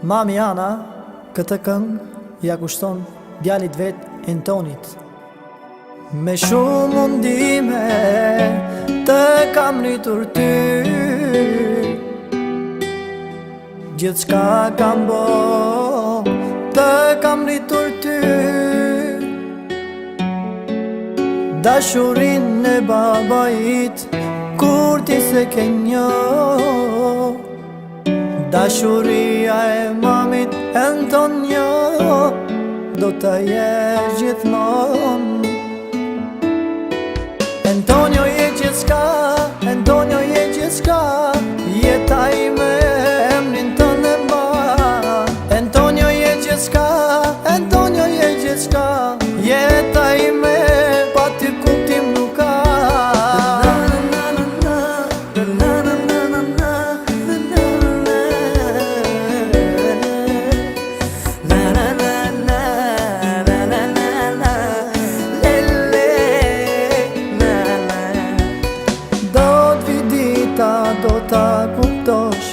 Mami Ana këtë këngë ja kushton djalit vet Antonit. Me shumë mundime të kam rritur ty, gjithçka kam bo të kam rritur ty. Dashurin e babait kur ti se ke njoh, dashuria e mamit Antonio do ta jesh gjithmon. Antonio je gjithçka, Antonio je gjithçka, jeta ime emrin tënd e mban. Antonio je gjithçka, Antonio je gjithçka, jeta ime pa ty kuptim nuk ka. Do ta kuptosh,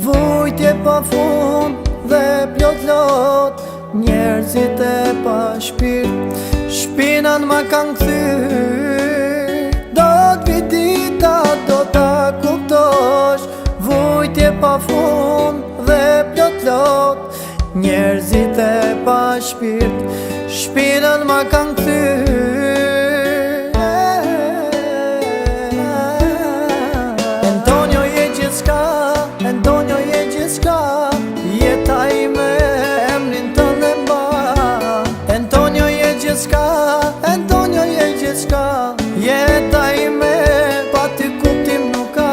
vujtje pa fund dhe plot lot, njerëzit e pa shpirt, shpinën ma kanë kthy. Do t'vi dita, do ta kuptosh, vujtje pa fund dhe plot lot, njerëzit e pa shpirt, shpinën ma kanë kthy. Antonio je gjithçka, jeta ime emrin tënd e mban. Antonio je gjithçka, Antonio je gjithçka, jeta ime pa ty kuptim nuk ka.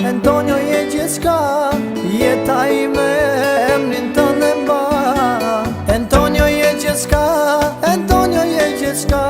Antonio je gjithçka, jeta ime emrin tënd e mban. Antonio je gjithçka, Antonio je gjithçka,